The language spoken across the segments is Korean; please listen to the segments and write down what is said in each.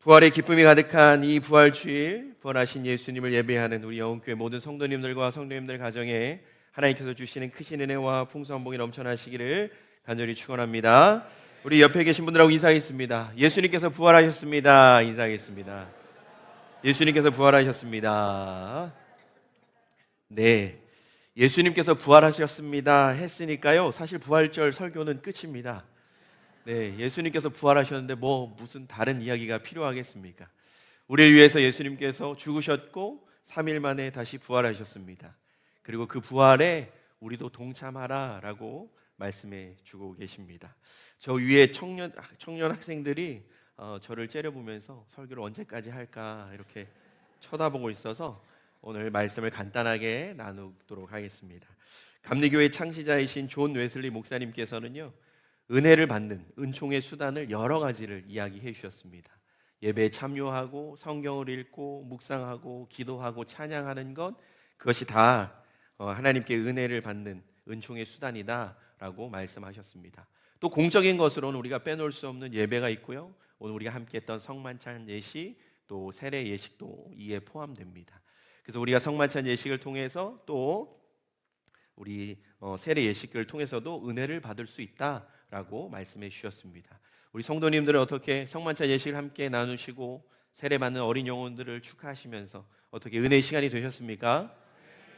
부활의 기쁨이 가득한 이 부활주일, 부활하신 예수님을 예배하는 우리 영혼교회 모든 성도님들과 성도님들 가정에 하나님께서 주시는 크신 은혜와 풍성한 복이 넘쳐나시기를 간절히 축원합니다. 우리 옆에 계신 분들하고 인사하겠습니다. 예수님께서 부활하셨습니다. 인사하겠습니다. 예수님께서 부활하셨습니다. 네, 예수님께서 부활하셨습니다 했으니까요, 사실 부활절 설교는 끝입니다. 네, 예수님께서 부활하셨는데 무슨 다른 이야기가 필요하겠습니까? 우리를 위해서 예수님께서 죽으셨고 3일 만에 다시 부활하셨습니다. 그리고 그 부활에 우리도 동참하라라고 말씀해 주고 계십니다. 저 위에 청년 학생들이 저를 째려보면서 설교를 언제까지 할까 이렇게 쳐다보고 있어서 오늘 말씀을 간단하게 나누도록 하겠습니다. 감리교회 창시자이신 존 웨슬리 목사님께서는요, 은혜를 받는 은총의 수단을 여러 가지를 이야기해 주셨습니다. 예배에 참여하고 성경을 읽고 묵상하고 기도하고 찬양하는 것, 그것이 다 하나님께 은혜를 받는 은총의 수단이다라고 말씀하셨습니다. 또 공적인 것으로는 우리가 빼놓을 수 없는 예배가 있고요, 오늘 우리가 함께했던 성만찬 예식, 또 세례 예식도 이에 포함됩니다. 그래서 우리가 성만찬 예식을 통해서 또 우리 세례 예식을 통해서도 은혜를 받을 수 있다라고 말씀해 주셨습니다. 우리 성도님들은 어떻게 성만찬 예식을 함께 나누시고 세례받는 어린 영혼들을 축하하시면서 어떻게 은혜의 시간이 되셨습니까?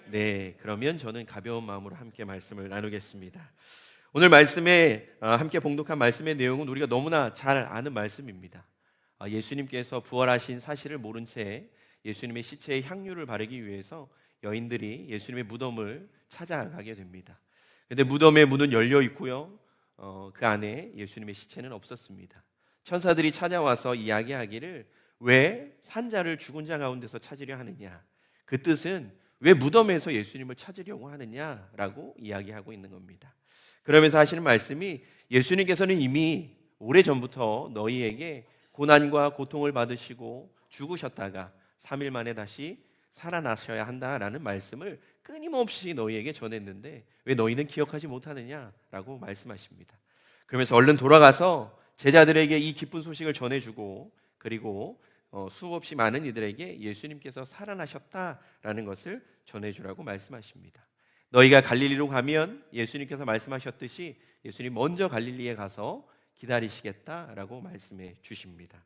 네, 그러면 저는 가벼운 마음으로 함께 말씀을 나누겠습니다. 오늘 말씀에 함께 봉독한 말씀의 내용은 우리가 너무나 잘 아는 말씀입니다. 예수님께서 부활하신 사실을 모른 채 예수님의 시체에 향유를 바르기 위해서 여인들이 예수님의 무덤을 찾아가게 됩니다. 그런데 무덤의 문은 열려 있고요, 그 안에 예수님의 시체는 없었습니다. 천사들이 찾아와서 이야기하기를 왜 산자를 죽은 자 가운데서 찾으려 하느냐, 그 뜻은 왜 무덤에서 예수님을 찾으려고 하느냐라고 이야기하고 있는 겁니다. 그러면서 하시는 말씀이 예수님께서는 이미 오래전부터 너희에게 고난과 고통을 받으시고 죽으셨다가 3일 만에 다시 살아나셔야 한다라는 말씀을 끊임없이 너희에게 전했는데 왜 너희는 기억하지 못하느냐라고 말씀하십니다. 그러면서 얼른 돌아가서 제자들에게 이 기쁜 소식을 전해주고, 그리고 수없이 많은 이들에게 예수님께서 살아나셨다라는 것을 전해주라고 말씀하십니다. 너희가 갈릴리로 가면 예수님께서 말씀하셨듯이 예수님 먼저 갈릴리에 가서 기다리시겠다라고 말씀해 주십니다.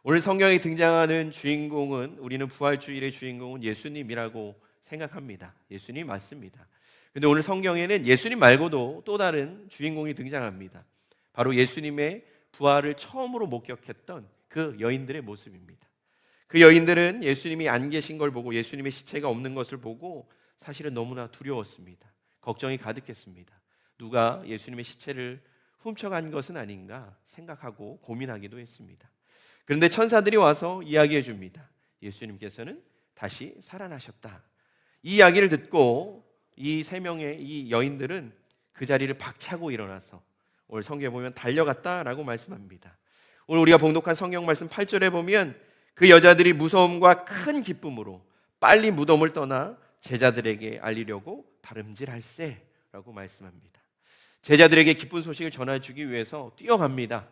오늘 성경에 등장하는 주인공은, 우리는 부활주일의 주인공은 예수님이라고 생각합니다. 예수님 맞습니다. 그런데 오늘 성경에는 예수님 말고도 또 다른 주인공이 등장합니다. 바로 예수님의 부활을 처음으로 목격했던 그 여인들의 모습입니다. 그 여인들은 예수님이 안 계신 걸 보고, 예수님의 시체가 없는 것을 보고 사실은 너무나 두려웠습니다. 걱정이 가득했습니다. 누가 예수님의 시체를 훔쳐간 것은 아닌가 생각하고 고민하기도 했습니다. 그런데 천사들이 와서 이야기해 줍니다. 예수님께서는 다시 살아나셨다. 이 이야기를 듣고 이 세 명의 이 여인들은 그 자리를 박차고 일어나서 오늘 성경에 보면 달려갔다라고 말씀합니다. 오늘 우리가 봉독한 성경 말씀 8절에 보면 그 여자들이 무서움과 큰 기쁨으로 빨리 무덤을 떠나 제자들에게 알리려고 다름질할세라고 말씀합니다. 제자들에게 기쁜 소식을 전해주기 위해서 뛰어갑니다.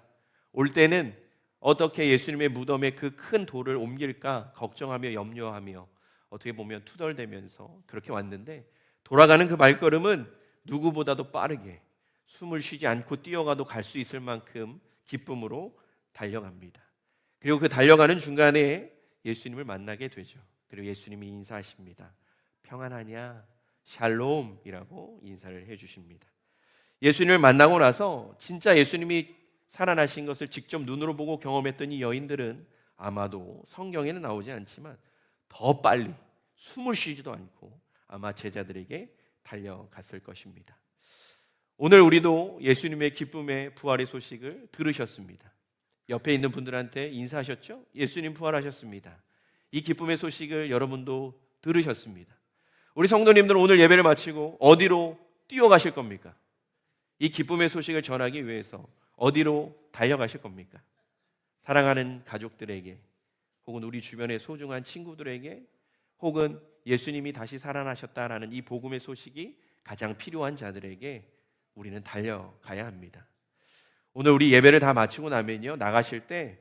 올 때는 어떻게 예수님의 무덤에 그 큰 돌을 옮길까 걱정하며 염려하며 어떻게 보면 투덜대면서 그렇게 왔는데, 돌아가는 그 발걸음은 누구보다도 빠르게 숨을 쉬지 않고 뛰어가도 갈 수 있을 만큼 기쁨으로 달려갑니다. 그리고 그 달려가는 중간에 예수님을 만나게 되죠. 그리고 예수님이 인사하십니다. 평안하냐? 샬롬이라고 인사를 해주십니다. 예수님을 만나고 나서 진짜 예수님이 살아나신 것을 직접 눈으로 보고 경험했던 이 여인들은 아마도 성경에는 나오지 않지만 더 빨리 숨을 쉬지도 않고 아마 제자들에게 달려갔을 것입니다. 오늘 우리도 예수님의 기쁨의 부활의 소식을 들으셨습니다. 옆에 있는 분들한테 인사하셨죠? 예수님 부활하셨습니다. 이 기쁨의 소식을 여러분도 들으셨습니다. 우리 성도님들은 오늘 예배를 마치고 어디로 뛰어가실 겁니까? 이 기쁨의 소식을 전하기 위해서 어디로 달려가실 겁니까? 사랑하는 가족들에게, 혹은 우리 주변의 소중한 친구들에게, 혹은 예수님이 다시 살아나셨다라는 이 복음의 소식이 가장 필요한 자들에게 우리는 달려가야 합니다. 오늘 우리 예배를 다 마치고 나면요, 나가실 때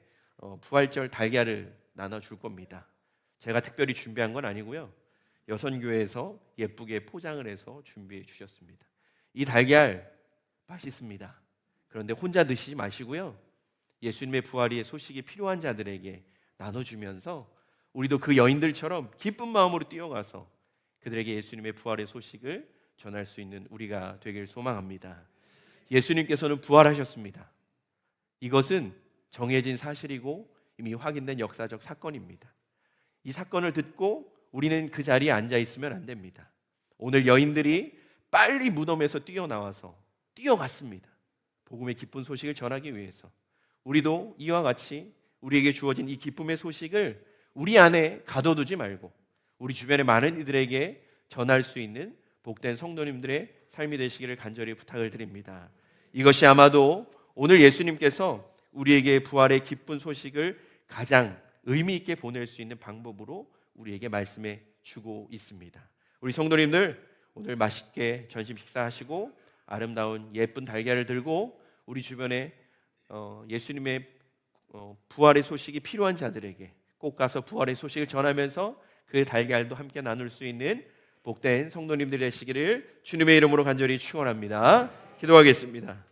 부활절 달걀을 나눠줄 겁니다. 제가 특별히 준비한 건 아니고요. 여선교회에서 예쁘게 포장을 해서 준비해 주셨습니다. 이 달걀 맛있습니다. 그런데 혼자 드시지 마시고요. 예수님의 부활의 소식이 필요한 자들에게 나눠주면서 우리도 그 여인들처럼 기쁜 마음으로 뛰어가서 그들에게 예수님의 부활의 소식을 전할 수 있는 우리가 되길 소망합니다. 예수님께서는 부활하셨습니다. 이것은 정해진 사실이고 이미 확인된 역사적 사건입니다. 이 사건을 듣고 우리는 그 자리에 앉아 있으면 안 됩니다. 오늘 여인들이 빨리 무덤에서 뛰어나와서 뛰어갔습니다. 복음의 기쁜 소식을 전하기 위해서. 우리도 이와 같이 우리에게 주어진 이 기쁨의 소식을 우리 안에 가둬두지 말고 우리 주변의 많은 이들에게 전할 수 있는 복된 성도님들의 삶이 되시기를 간절히 부탁을 드립니다. 이것이 아마도 오늘 예수님께서 우리에게 부활의 기쁜 소식을 가장 의미 있게 보낼 수 있는 방법으로 우리에게 말씀해 주고 있습니다. 우리 성도님들 오늘 맛있게 전심 식사하시고 아름다운 예쁜 달걀을 들고 우리 주변에 예수님의 부활의 소식이 필요한 자들에게 꼭 가서 부활의 소식을 전하면서 그 달걀도 함께 나눌 수 있는 복된 성도님들 되시기를 주님의 이름으로 간절히 축원합니다. 기도하겠습니다.